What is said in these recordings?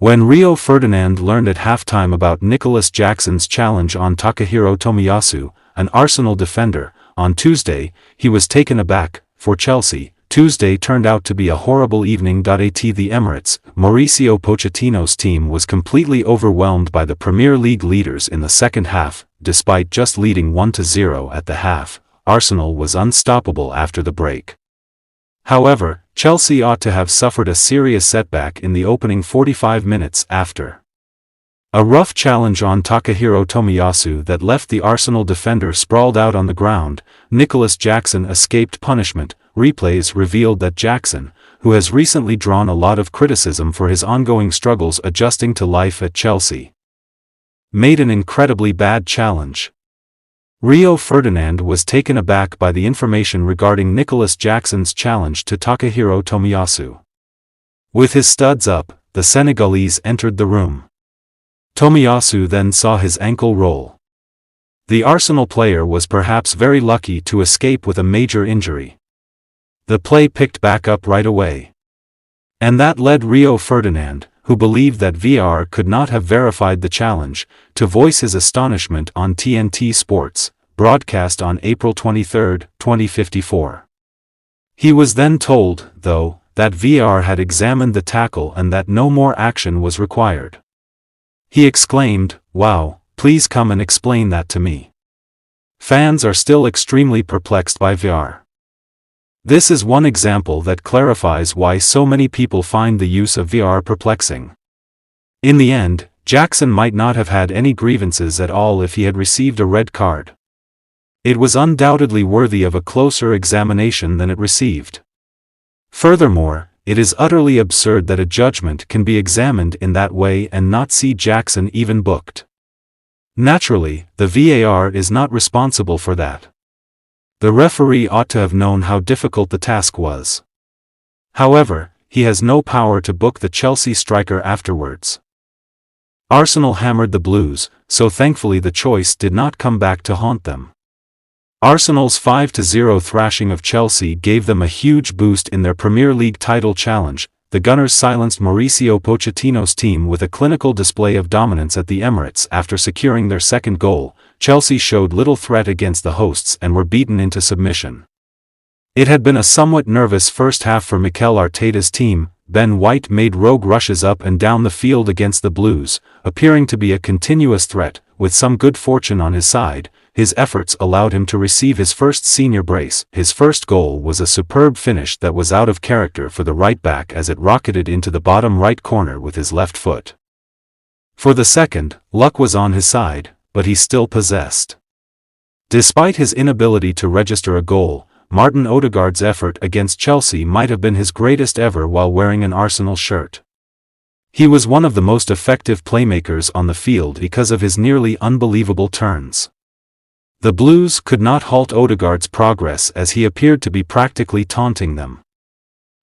When Rio Ferdinand learned at halftime about Nicholas Jackson's challenge on Takahiro Tomiyasu, an Arsenal defender, on Tuesday, he was taken aback. For Chelsea, Tuesday turned out to be a horrible evening. At the Emirates, Mauricio Pochettino's team was completely overwhelmed by the Premier League leaders in the second half. Despite just leading 1-0 at the half, Arsenal was unstoppable after the break. However, Chelsea ought to have suffered a serious setback in the opening 45 minutes after a rough challenge on Takahiro Tomiyasu that left the Arsenal defender sprawled out on the ground. Nicholas Jackson escaped punishment. Replays revealed that Jackson, who has recently drawn a lot of criticism for his ongoing struggles adjusting to life at Chelsea, made an incredibly bad challenge. Rio Ferdinand was taken aback by the information regarding Nicholas Jackson's challenge to Takahiro Tomiyasu. With his studs up, the Senegalese entered the room. Tomiyasu then saw his ankle roll. The Arsenal player was perhaps very lucky to escape with a major injury. The play picked back up right away. And that led Rio Ferdinand, who believed that VAR could not have verified the challenge, to voice his astonishment on TNT Sports, broadcast on April 23, 2054. He was then told, though, that VAR had examined the tackle and that no more action was required. He exclaimed, "Wow, please come and explain that to me." Fans are still extremely perplexed by VAR. This is one example that clarifies why so many people find the use of VAR perplexing. In the end, Jackson might not have had any grievances at all if he had received a red card. It was undoubtedly worthy of a closer examination than it received. Furthermore, it is utterly absurd that a judgment can be examined in that way and not see Jackson even booked. Naturally, the VAR is not responsible for that. The referee ought to have known how difficult the task was. However, he has no power to book the Chelsea striker afterwards. Arsenal hammered the Blues, so thankfully the choice did not come back to haunt them. Arsenal's 5-0 thrashing of Chelsea gave them a huge boost in their Premier League title challenge. The Gunners silenced Mauricio Pochettino's team with a clinical display of dominance at the Emirates after securing their second goal. Chelsea showed little threat against the hosts and were beaten into submission. It had been a somewhat nervous first half for Mikel Arteta's team. Ben White made rogue rushes up and down the field against the Blues, appearing to be a continuous threat. With some good fortune on his side, his efforts allowed him to receive his first senior brace. His first goal was a superb finish that was out of character for the right-back as it rocketed into the bottom right corner with his left foot. For the second, luck was on his side, but he still possessed. Despite his inability to register a goal, Martin Odegaard's effort against Chelsea might have been his greatest ever while wearing an Arsenal shirt. He was one of the most effective playmakers on the field because of his nearly unbelievable turns. The Blues could not halt Odegaard's progress as he appeared to be practically taunting them.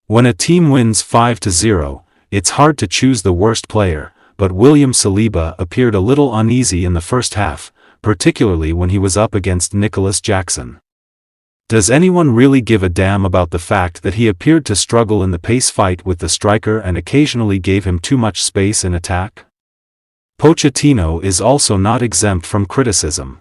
When a team wins 5-0, it's hard to choose the worst player, but William Saliba appeared a little uneasy in the first half, particularly when he was up against Nicholas Jackson. Does anyone really give a damn about the fact that he appeared to struggle in the pace fight with the striker and occasionally gave him too much space in attack? Pochettino is also not exempt from criticism.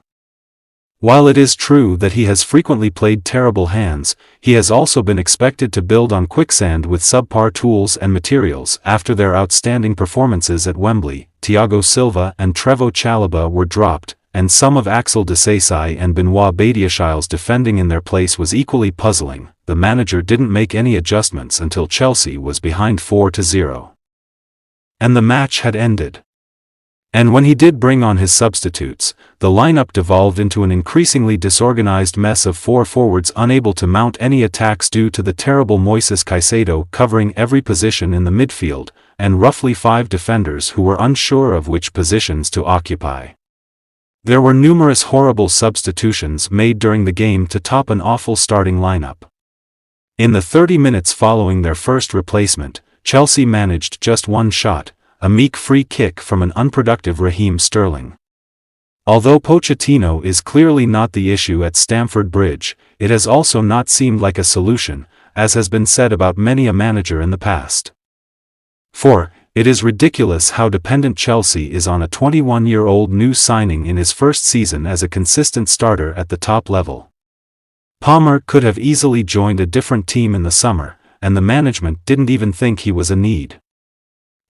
While it is true that he has frequently played terrible hands, he has also been expected to build on quicksand with subpar tools and materials. After their outstanding performances at Wembley, Thiago Silva and Trevoh Chalobah were dropped, and some of Axel Disasi and Benoit Badiashile's defending in their place was equally puzzling. The manager didn't make any adjustments until Chelsea was behind 4-0. And the match had ended. And when he did bring on his substitutes, the lineup devolved into an increasingly disorganized mess of four forwards unable to mount any attacks due to the terrible Moises Caicedo covering every position in the midfield, and roughly 5 defenders who were unsure of which positions to occupy. There were numerous horrible substitutions made during the game to top an awful starting lineup. In the 30 minutes following their first replacement, Chelsea managed just one shot, a meek free kick from an unproductive Raheem Sterling. Although Pochettino is clearly not the issue at Stamford Bridge, it has also not seemed like a solution, as has been said about many a manager in the past. For It is ridiculous how dependent Chelsea is on a 21-year-old new signing in his first season as a consistent starter at the top level. Palmer could have easily joined a different team in the summer, and the management didn't even think he was a need.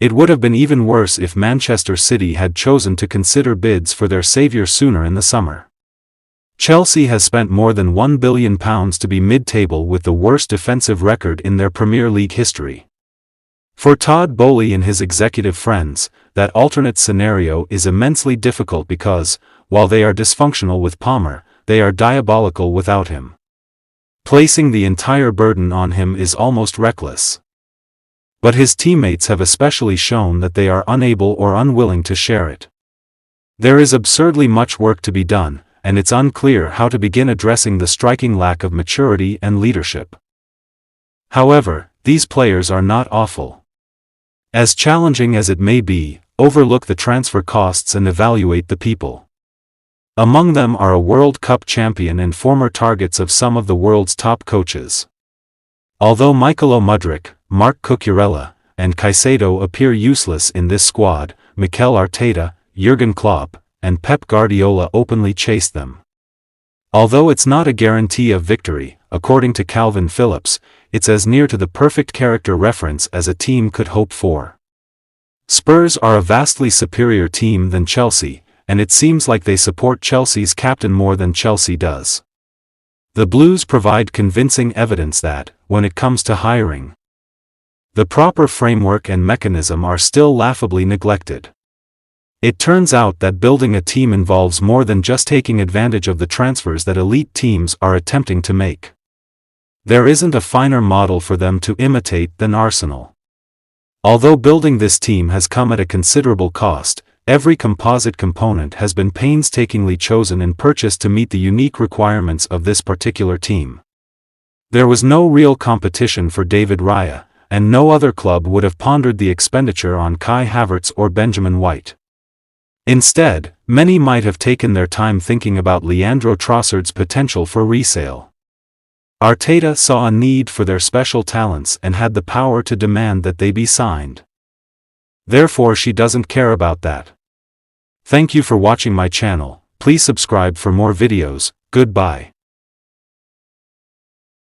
It would have been even worse if Manchester City had chosen to consider bids for their savior sooner in the summer. Chelsea has spent more than £1 billion to be mid-table with the worst defensive record in their Premier League history. For Todd Boehly and his executive friends, that alternate scenario is immensely difficult because, while they are dysfunctional with Palmer, they are diabolical without him. Placing the entire burden on him is almost reckless. But his teammates have especially shown that they are unable or unwilling to share it. There is absurdly much work to be done, and it's unclear how to begin addressing the striking lack of maturity and leadership. However, these players are not awful. As challenging as it may be, overlook the transfer costs and evaluate the people. Among them are a World Cup champion and former targets of some of the world's top coaches. Although Mykhailo Mudryk, Marc Cucurella, and Caicedo appear useless in this squad, Mikel Arteta, Jurgen Klopp, and Pep Guardiola openly chased them. Although it's not a guarantee of victory, according to Calvin Phillips, it's as near to the perfect character reference as a team could hope for. Spurs are a vastly superior team than Chelsea, and it seems like they support Chelsea's captain more than Chelsea does. The Blues provide convincing evidence that, when it comes to hiring, the proper framework and mechanism are still laughably neglected. It turns out that building a team involves more than just taking advantage of the transfers that elite teams are attempting to make. There isn't a finer model for them to imitate than Arsenal. Although building this team has come at a considerable cost, every composite component has been painstakingly chosen and purchased to meet the unique requirements of this particular team. There was no real competition for David Raya, and no other club would have pondered the expenditure on Kai Havertz or Benjamin White. Instead, many might have taken their time thinking about Leandro Trossard's potential for resale. Arteta saw a need for their special talents and had the power to demand that they be signed. Therefore, she doesn't care about that. Thank you for watching my channel. Please subscribe for more videos. Goodbye.